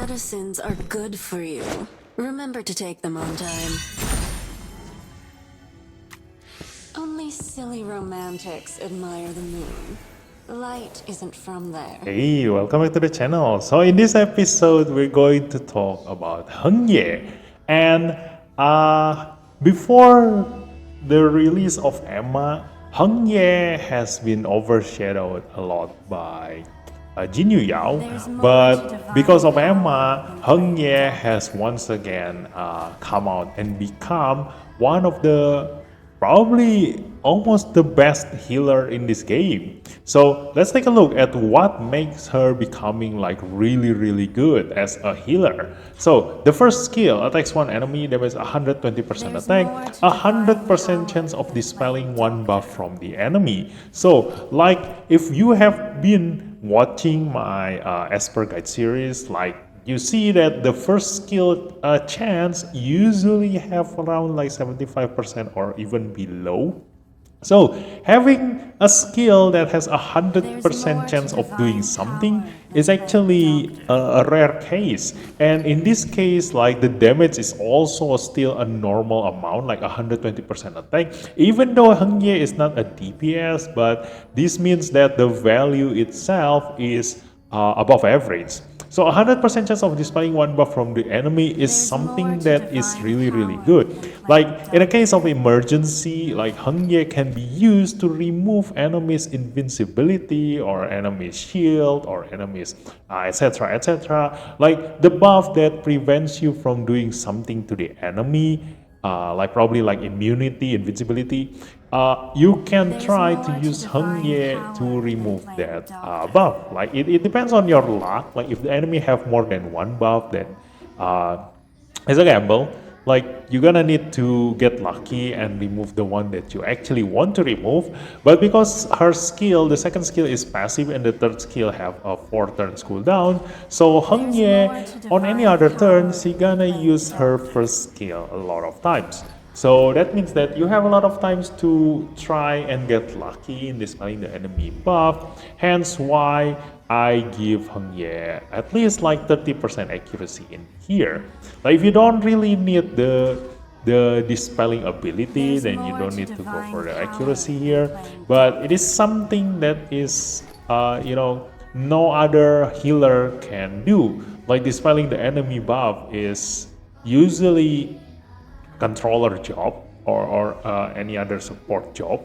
Medicines are good for you. Remember to take them on time. Only silly romantics admire the moon. Light isn't from there. Hey, welcome back to the channel. So in this episode, we're going to talk about HENG. And before the release of Emma, HENG has been overshadowed a lot by Jin Yu Yao. But because of Emma, HENG has once again come out and become one of the probably almost the best healer in this game. So let's take a look at what makes her becoming like really good as a healer. So the first skill attacks one enemy, damage 120% attack, 100% chance of dispelling one buff from the enemy. So like if you have been watching my Esper Guide series, like you see that the first skill chance usually have around like 75% or even below. So having a skill that has 100% chance of doing something is actually a rare case. And in this case, like the damage is also still a normal amount, like 120% attack. Even though HENG is not a DPS, but this means that the value itself is above average. So 100% chance of dispelling one buff from the enemy is something that is really good. Like in a case of emergency, like HENG can be used to remove enemies' invincibility or enemies' shield or enemies etc. Like the buff that prevents you from doing something to the enemy, like probably like immunity, invincibility. You can try to use HENG to remove that buff. Like it depends on your luck. Like if the enemy have more than one buff, then it's a gamble. Like you're gonna need to get lucky and remove the one that you actually want to remove. But because her skill, the second skill is passive and the third skill have a 4 turns cooldown, so HENG on any other turn, she gonna use her first skill a lot of times. So that means that you have a lot of times to try and get lucky in dispelling the enemy buff. Hence why I give HENG at least like 30% accuracy in here. Like if you don't really need the dispelling ability, then you don't need to go for the accuracy here. But it is something that is no other healer can do. Like dispelling the enemy buff is usually controller job or any other support job,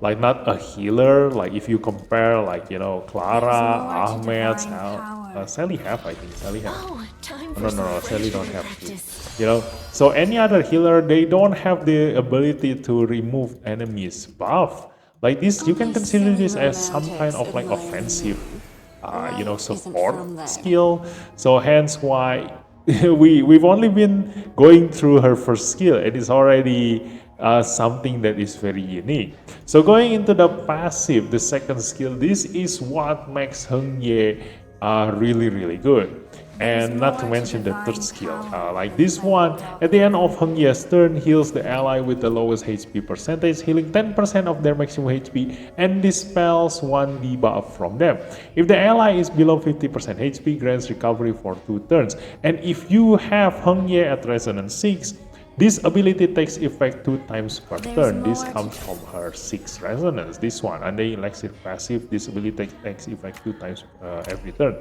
like not a healer. Like if you compare like Clara, Ahmed, Sally have, I think Sally have. No, Sally don't have to. So any other healer, they don't have the ability to remove enemies buff. Like this, you can consider this as some kind of like offensive support skill. So hence why we've only been going through her first skill. It is already something that is very unique. So going into the passive, the second skill, this is what makes HENG really good. And not to mention the third skill, like this one, at the end of HENG's turn, heals the ally with the lowest HP percentage, healing 10% of their maximum HP and dispels one debuff from them. If the ally is below 50% HP, grants recovery for 2 turns. And if you have HENG at Resonance 6, this ability takes effect 2 times per turn. This comes from her 6 resonance. This one, and the Elixir passive, this ability takes effect 2 times every turn.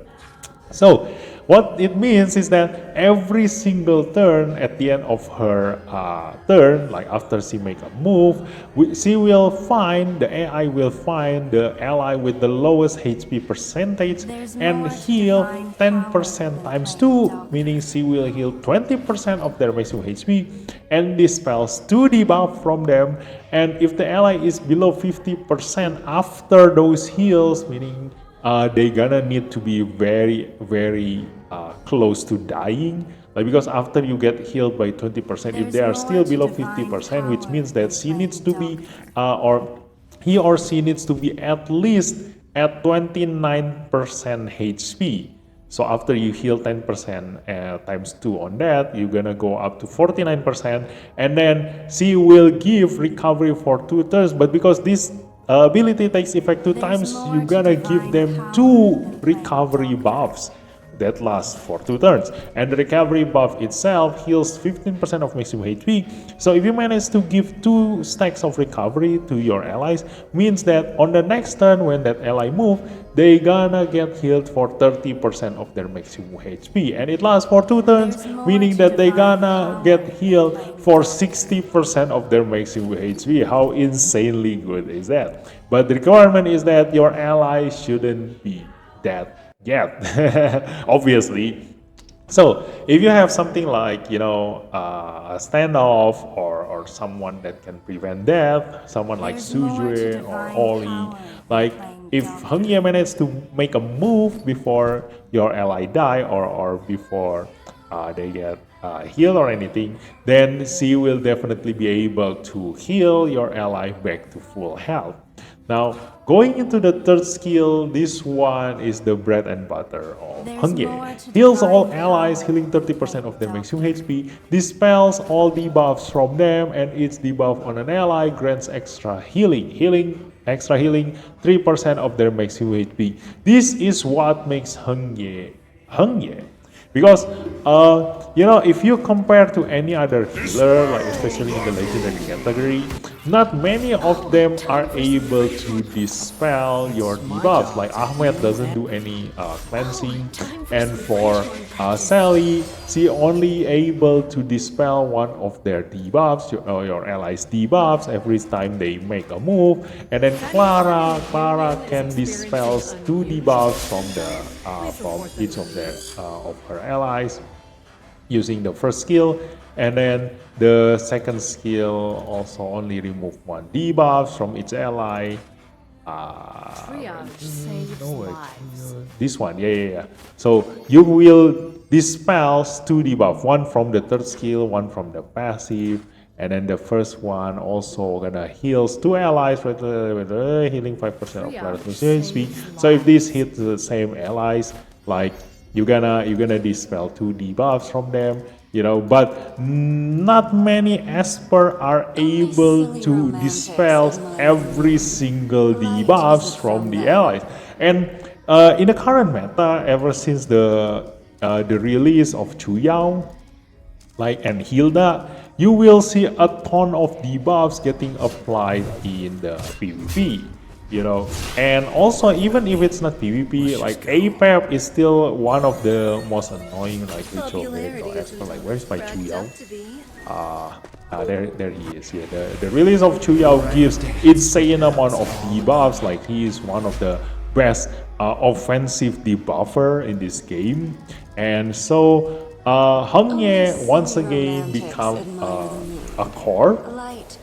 So what it means is that every single turn at the end of her turn, like after she make a move, she will find, the AI will find the ally with the lowest HP percentage and heal 10% times 2, meaning she will heal 20% of their maximum HP and dispels 2 debuff from them. And if the ally is below 50% after those heals, meaning they gonna need to be very close to dying, like because after you get healed by 20%, if they are still below 50%, which means that she needs to be or he or she needs to be at least at 29% HP. So after you heal 10% times 2 on that, you're gonna go up to 49%, and then she will give recovery for 2 turns. But because this ability takes effect 2 times, you're gonna give them 2 recovery buffs. that lasts for 2 turns. And the recovery buff itself heals 15% of maximum HP. So if you manage to give 2 stacks of recovery to your allies, means that on the next turn when that ally move, they gonna get healed for 30% of their maximum HP, and it lasts for 2 turns, meaning that they gonna get healed for 60% of their maximum HP. How insanely good is that? But the requirement is that your ally shouldn't be dead yet, obviously. So if you have something like, a standoff or someone that can prevent death, someone like Sujue or Oli, like if Heng Ye managed to make a move before your ally die or before they get healed or anything, then she will definitely be able to heal your ally back to full health. Now, going into the third skill, this one is the bread and butter of Heng Ye. Heals all allies, healing 30% of their maximum HP, dispels all debuffs from them, and each debuff on an ally grants extra healing. Extra healing 3% of their maximum HP. This is what makes Heng Ye Heng Ye. Because, if you compare to any other healer, like especially in the legendary category, not many of them are able to dispel your debuffs. Like Ahmed doesn't do any cleansing, and for Sally, she only able to dispel one of their debuffs, your allies' debuffs, every time they make a move. And then Clara can dispel 2 debuffs from each of her allies using the first skill, and then the second skill also only remove 1 debuff from each ally. This one, yeah. So you will dispel 2 debuff, 1 from the third skill, 1 from the passive, and then the first one also gonna heals 2 allies with healing 5% of player's HP. So if this hits the same allies, like you're gonna dispel 2 debuffs from them, but not many Esper are able to dispel every single debuffs from the allies. And in the current meta, ever since the release of Chuyao, and Hilda, you will see a ton of debuffs getting applied in the PvP. And also even if it's not PvP, like APEP is still one of the most annoying ritual Esper. Like, where's my Chuyao? There he is. Yeah, the release of Chuyao gives insane amount of debuffs. Like, he is one of the best offensive debuffer in this game. And so Heng Ye once again become a core,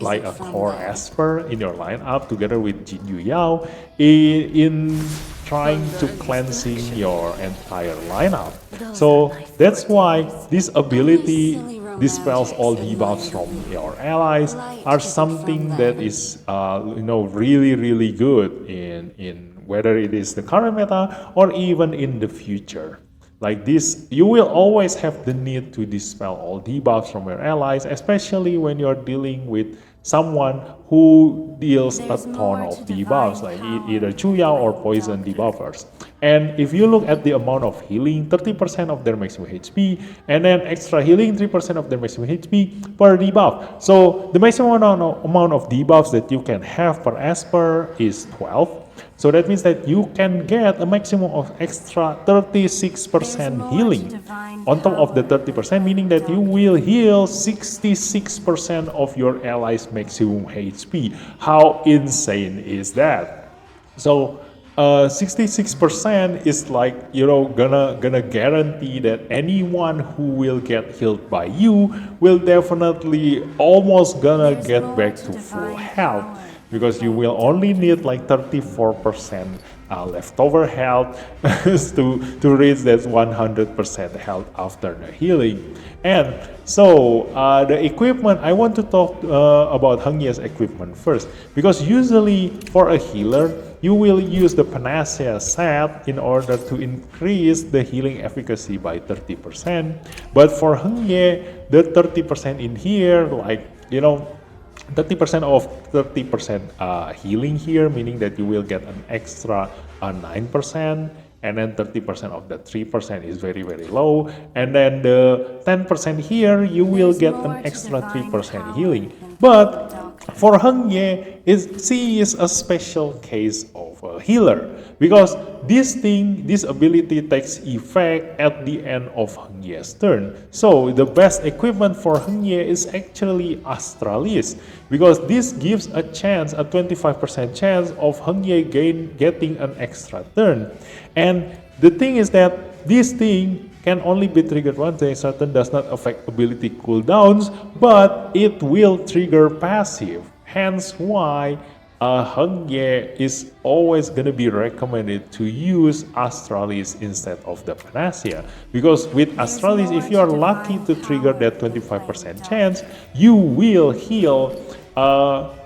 like a core Esper in your lineup together with Jin Yu Yao in trying to cleansing your entire lineup. So that's why this ability dispels all debuffs from your allies are something that is really good in whether it is the current meta or even in the future. Like this, you will always have the need to dispel all debuffs from your allies, especially when you're dealing with someone who deals a ton of debuffs, like either Chuyao or poison debuffers. And if you look at the amount of healing, 30% of their maximum HP, and then extra healing, 3% of their maximum HP per debuff. So the maximum amount of debuffs that you can have per Esper is 12. So that means that you can get a maximum of extra 36% healing on top of the 30%, meaning that you will heal 66% of your allies' maximum HP. How insane is that? So 66% is like, gonna guarantee that anyone who will get healed by you will definitely almost gonna get back to full health, because you will only need like 34% leftover health to reach that 100% health after the healing. And so the equipment, I want to talk about Heng Ye's equipment first, because usually for a healer, you will use the Panacea set in order to increase the healing efficacy by 30%. But for Heng Ye, the 30% in here, 30% of 30% healing here, meaning that you will get an extra 9%, and then 30% of that 3% is very, very low, and then the 10% here, you will get an extra 3% healing. But for Heng Ye, she is a special case of a healer, because this ability takes effect at the end of Heng Ye's turn. So the best equipment for Heng Ye is actually Astralis, because this gives a 25% chance of Heng Ye getting an extra turn. And the thing is that this thing can only be triggered once. The extra turn does not affect ability cooldowns, but it will trigger passive. Hence why Heng Ye is always going to be recommended to use Astralis instead of the Panacea. Because with Astralis, if you are lucky to trigger that 25% chance, you will heal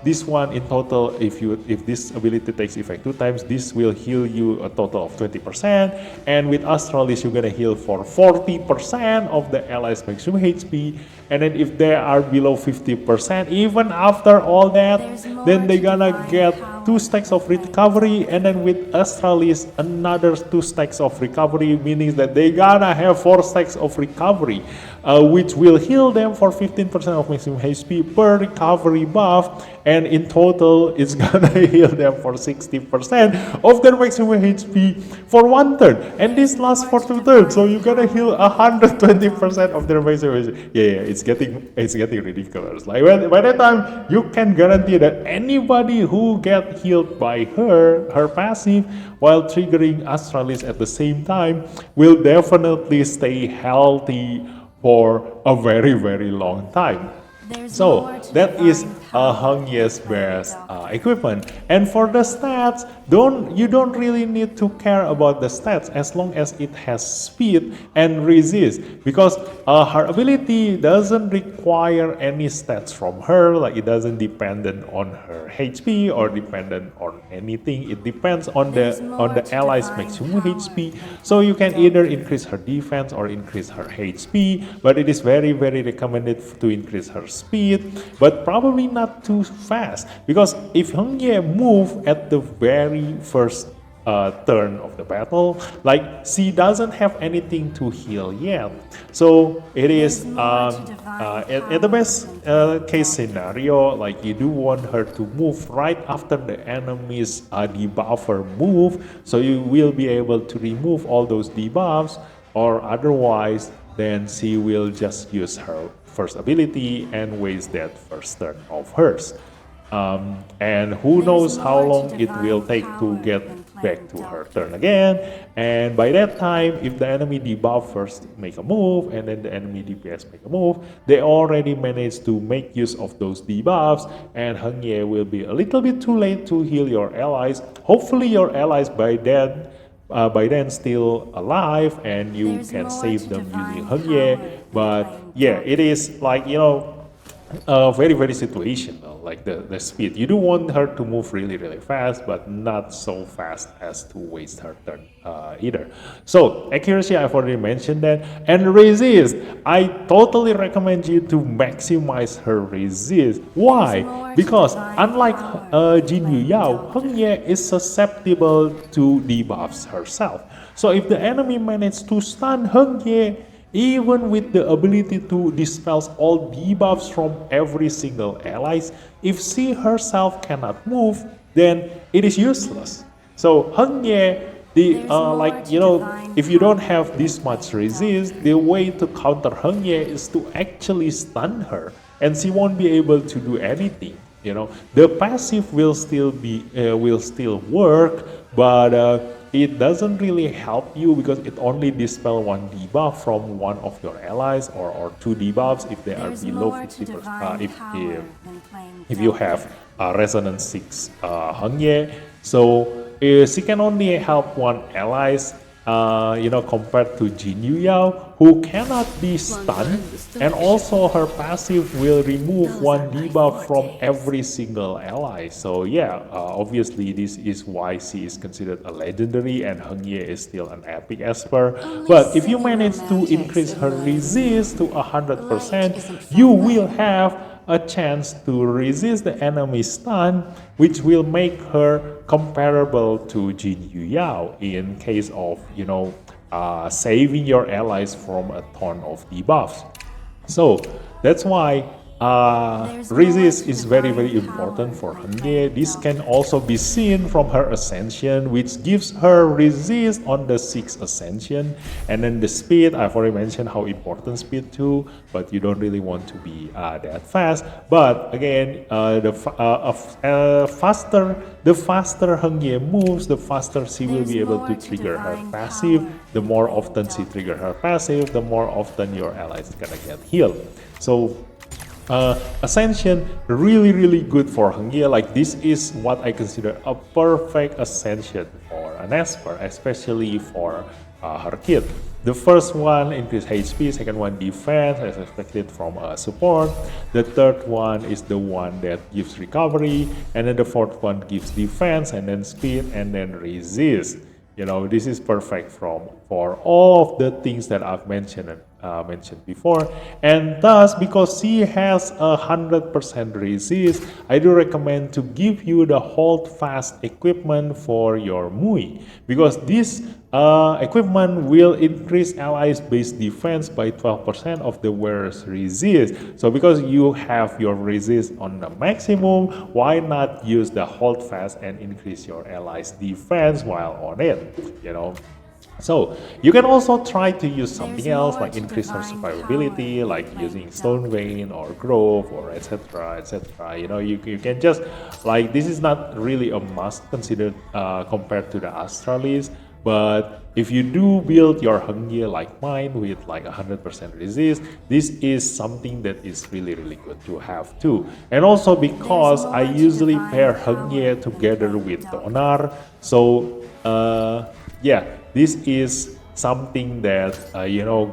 this one in total. If this ability takes effect 2 times, this will heal you a total of 20%, and with Astralis you're gonna heal for 40% of the allies maximum HP, and then if they are below 50%, even after all that, then they're gonna get 2 stacks of recovery, and then with Astralis another 2 stacks of recovery, meaning that they gonna have 4 stacks of recovery, which will heal them for 15% of maximum HP per recovery buff, and in total it's gonna heal them for 60% of their maximum HP for 1 turn, and this lasts for 2 turns, so you're gonna heal 120% of their maximum HP. Yeah, it's getting ridiculous. Like by that time, you can guarantee that anybody who get healed by her passive while triggering Astralis at the same time will definitely stay healthy for a very, very long time. So that is Heng Ye's best equipment. And for the stats, you don't really need to care about the stats as long as it has speed and resist, because her ability doesn't require any stats from her. Like, it doesn't dependent on her HP or dependent on anything. It depends on the allies maximum HP. So you can either increase her defense or increase her HP, but it is very, very recommended to increase her speed, but probably not too fast, because if Heng Ye move at the very first turn of the battle, like, she doesn't have anything to heal yet. So it is at the best case scenario, like, you do want her to move right after the enemy's debuffer move, so you will be able to remove all those debuffs, or otherwise then she will just use her first ability and waste that first turn of hers. And who knows how long it will take to get back to her turn again. And by that time, if the enemy debuffers make a move and then the enemy DPS make a move, they already managed to make use of those debuffs, and Heng Ye will be a little bit too late to heal your allies. Hopefully your allies by then still alive and you can save them using Heng Ye. But yeah, it is like, very, very situational, like the speed. You do want her to move really, really fast, but not so fast as to waste her turn either. So accuracy, I've already mentioned that. And resist, I totally recommend you to maximize her resist. Why? Because unlike Jin Yu Yao, Heng Ye is susceptible to debuffs herself. So if the enemy manages to stun Heng Ye, even with the ability to dispel all debuffs from every single ally, if she herself cannot move, then it is useless. So Heng Ye, if you don't have this much resist, the way to counter Heng Ye is to actually stun her, and she won't be able to do anything. The passive will still work, but it doesn't really help you because it only dispels 1 debuff from one of your allies, or 2 debuffs if they are below 50%. If you have Resonance 6 Heng Ye, so she can only help 1 allies, compared to Jin Yu Yao, who cannot be stunned, and also her passive will remove 1 debuff from every single ally. So yeah, obviously this is why she is considered a legendary, and Heng Ye is still an epic esper. But if you manage to increase her resist to 100%, you will have a chance to resist the enemy stun, which will make her comparable to Jin Yu Yao in case of, saving your allies from a ton of debuffs. So that's why resist is very important for HENG. This can also be seen from her ascension, which gives her resist on the 6th ascension. And then the speed, I've already mentioned how important speed too, but you don't really want to be that fast. But again, the faster HENG moves, the faster she will be able to trigger her passive. The more often she triggers her passive, the more often your ally is gonna get healed. So Ascension really good for HENG. Like, this is what I consider a perfect ascension for an Esper, especially for her kit. The first one increase HP, second one defense as expected from support. The third one is the one that gives recovery, and then the fourth one gives defense, and then speed, and then resist. This is perfect for all of the things that I've mentioned before. And thus, because she has 100% resist, I do recommend to give you the hold fast equipment for your MUI, because this equipment will increase allies base defense by 12% of the wearer's resist. So because you have your resist on the maximum, why not use the hold fast and increase your allies defense while on it, So you can also try to use something else, like increase her survivability, like using Stone Vein or Grove or etc. You can just, like, this is not really a must considered compared to the Astralis. But if you do build your HENG like mine with like 100% resist, this is something that is really good to have too. And also because I usually pair HENG together with Donar, so yeah, this is something that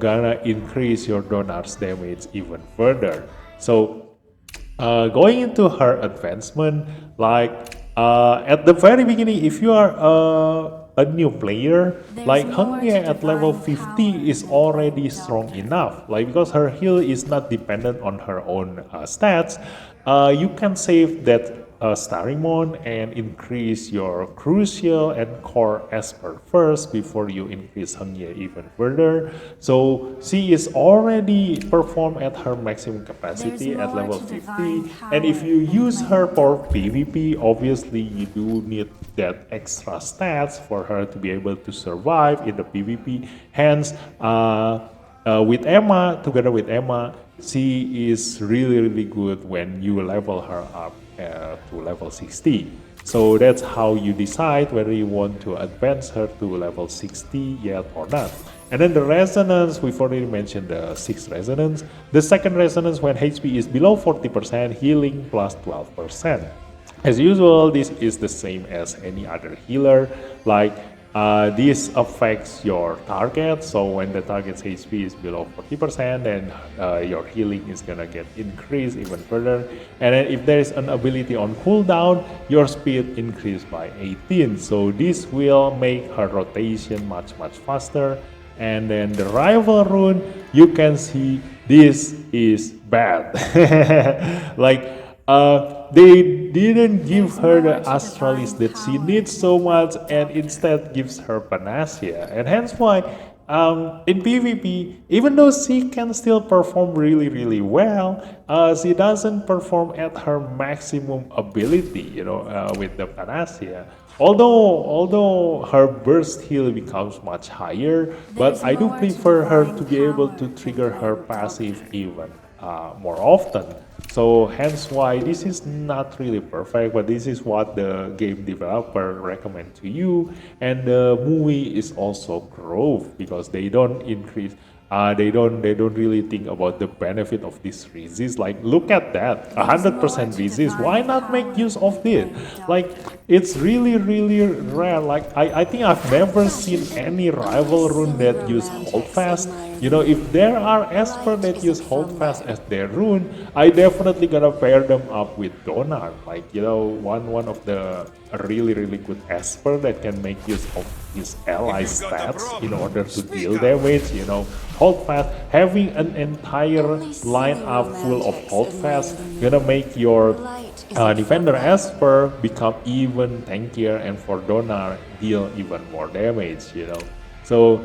gonna increase your Donar's damage even further. So going into her advancement, like at the very beginning, if you are a new player, like HENG at level 50 is already strong enough, like, because her heal is not dependent on her own stats. You can save that Starimon and increase your crucial and core Esper first before you increase HENG even further. So she is already performed at her maximum capacity at level 50, and if you use her for PvP, obviously you do need that extra stats for her to be able to survive in the PvP. Hence, together with Emma, she is really good when you level her up to level 60. So that's how you decide whether you want to advance her to level 60 yet or not. And then the resonance, we've already mentioned the 6th resonance. The second resonance, when HP is below 40%, healing plus 12%. As usual, this is the same as any other healer. Like, this affects your target, so when the target's HP is below 40%, then your healing is gonna get increased even further. And then if there is an ability on cooldown, your speed increased by 18. So this will make her rotation much faster. And then the rival rune, you can see this is bad. Like, they didn't give her the Astralis that she needs so much, and instead gives her Panacea. And hence why in PvP, even though she can still perform really well, she doesn't perform at her maximum ability, with the Panacea. Although her burst heal becomes much higher, but I do prefer her to be able to trigger her passive even more often. So hence why this is not really perfect, but this is what the game developer recommend to you. And the MUI is also growth, because they don't increase. They don't really think about the benefit of this resist. Like, look at that, 100% resist. Why not make use of this? Like, it's really rare. Like, I think I've never seen any rival rune that use hold fast. If there are Esper that use hold fast as their rune, I definitely gonna pair them up with Donar. Like, one of the really good Esper that can make use of his ally stats in order to deal damage. Hold fast, having an entire lineup full of hold fast gonna make your Defender Esper become even tankier, and for Donar deal even more damage, you know. So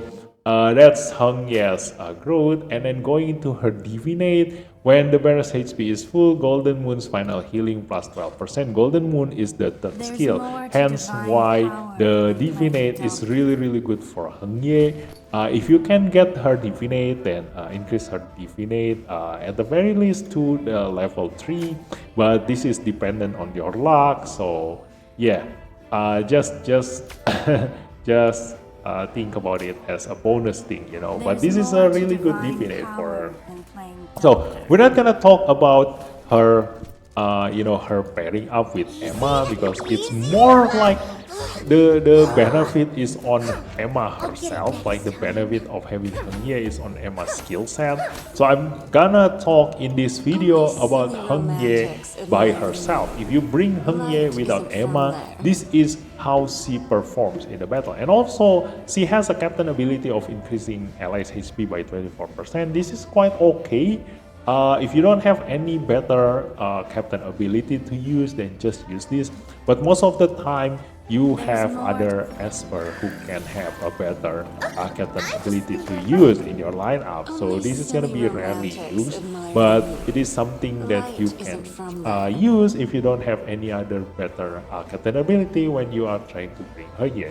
that's Heng Ye's growth. And then going into her Divinate, when the bearer's HP is full, Golden Moon's final healing plus 12%. Golden Moon is the third skill, hence why the Divinate is really good for Heng Ye. If you can get her Divinate, then increase her Divinate at the very least to the level 3, but this is dependent on your luck. So yeah, just just think about it as a bonus thing, you know. But this is a really good Divinate for her. So we're not gonna talk about her, you know, her pairing up with Emma, because it's more like the benefit is on Emma herself. Like the benefit of having Heng Ye is on Emma's skill set. So I'm gonna talk in this video about Heng Ye by herself. If you bring Heng Ye without Emma, this is how she performs in the battle. And also she has a captain ability of increasing allies HP by 24%. This is quite okay. If you don't have any better captain ability to use, then just use this. But most of the time you have other Esper who can have a better captain ability to use in your lineup. So this is going to be rarely used, but it is something that you can use if you don't have any other better captain ability when you are trying to bring Heng Ye.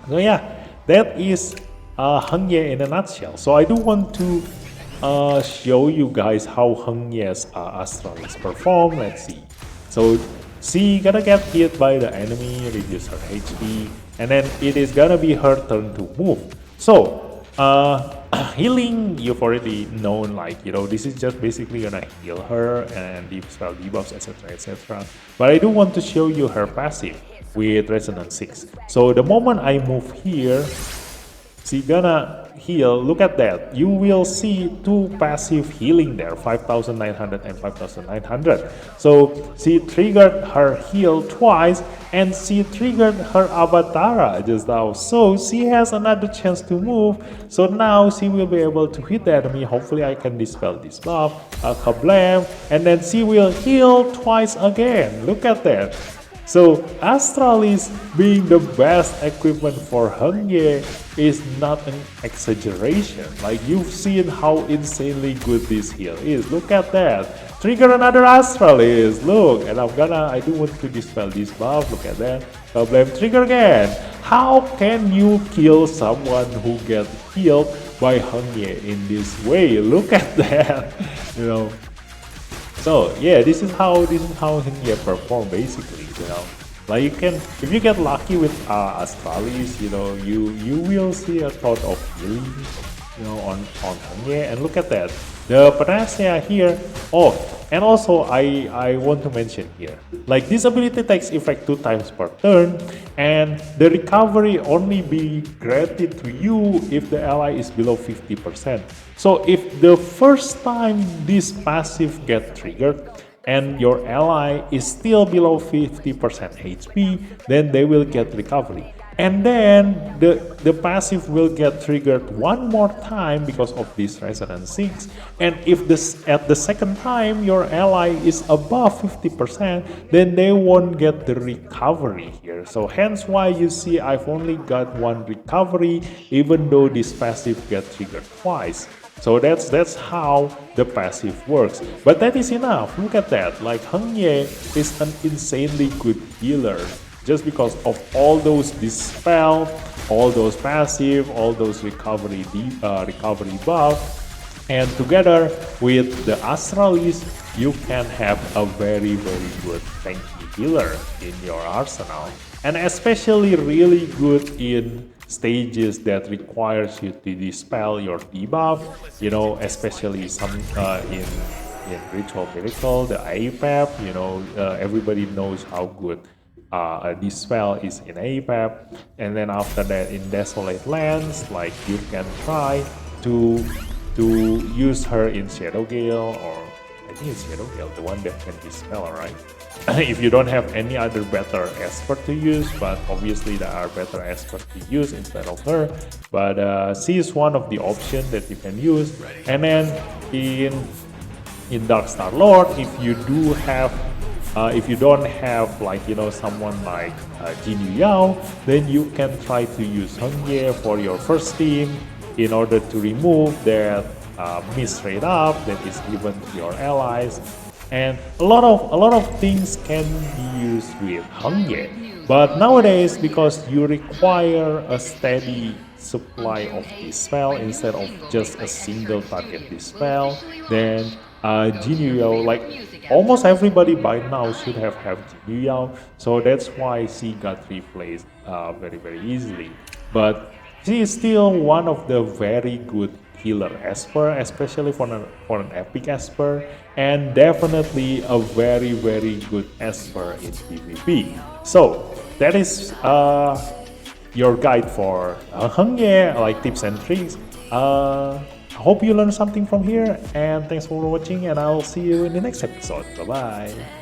So yeah, that is Heng Ye in a nutshell. So I do want to show you guys how Heng Ye's Astralis perform. Let's see. So she gonna get hit by the enemy, reduce her HP, and then it is gonna be her turn to move. So healing, you've already known, like, you know, this is just basically gonna heal her and spell debuffs, etc. But I do want to show you her passive with Resonance 6. So the moment I move here, she gonna heal. Look at that. You will see two passive healing there, 5,900 and 5,900. So she triggered her heal twice, and she triggered her Avatara just now. So she has another chance to move. So now she will be able to hit the enemy. Hopefully I can dispel this buff. Kablam. And then she will heal twice again. Look at that. So Astralis being the best equipment for Heng Ye is not an exaggeration. Like, you've seen how insanely good this heal is. Look at that. Trigger another Astralis. Look, and I do want to dispel this buff. Look at that. Problem, trigger again. How can you kill someone who gets healed by Heng Ye in this way? Look at that. You know. So yeah, this is how Heng Ye perform basically, you know. Like, you can, if you get lucky with Astralis, you know, you will see a lot of healing, you know, on Heng Ye. And look at that, the Panacea here. Oh, and also I want to mention here, like, this ability takes effect 2 times per turn, and the recovery only be granted to you if the ally is below 50%. So if the first time this passive get triggered and your ally is still below 50% HP, then they will get recovery. And then the passive will get triggered one more time because of this Resonance 6. And if at the second time your ally is above 50%, then they won't get the recovery here. So hence why you see I've only got 1 recovery, even though this passive get triggered twice. So that's how the passive works. But that is enough. Look at that. Like, Heng Ye is an insanely good healer, just because of all those dispel, all those passive, all those recovery buff, and together with the Astralis, you can have a very good tanky healer in your arsenal, and especially really good in stages that requires you to dispel your debuff, you know, especially some in Ritual Miracle, the APAP, you know, everybody knows how good a dispel is in APAP. And then after that in Desolate Lands, like, you can try to use her in Shadow Gale, or I think it's Shadow Gale, the one that can dispel, right? If you don't have any other better Esper to use, but obviously there are better Esper to use instead of her, but she is one of the options that you can use. And then in Dark Star Lord, if you do have if you don't have like someone like Jin Yao, then you can try to use Heng Ye for your first team in order to remove that misrate up that is given to your allies. And a lot of things can be used with Heng Ye. But nowadays, because you require a steady supply of this spell instead of just a single target dispel, then Jin Yao, like almost everybody by now should have Jin Yao, so that's why she got replaced very easily. But she is still one of the very good healer Esper, especially for an epic Esper, and definitely a very good Esper in PvP. So that is your guide for Heng Ye, like tips and tricks. I hope you learned something from here, and thanks for watching, and I'll see you in the next episode. Bye bye.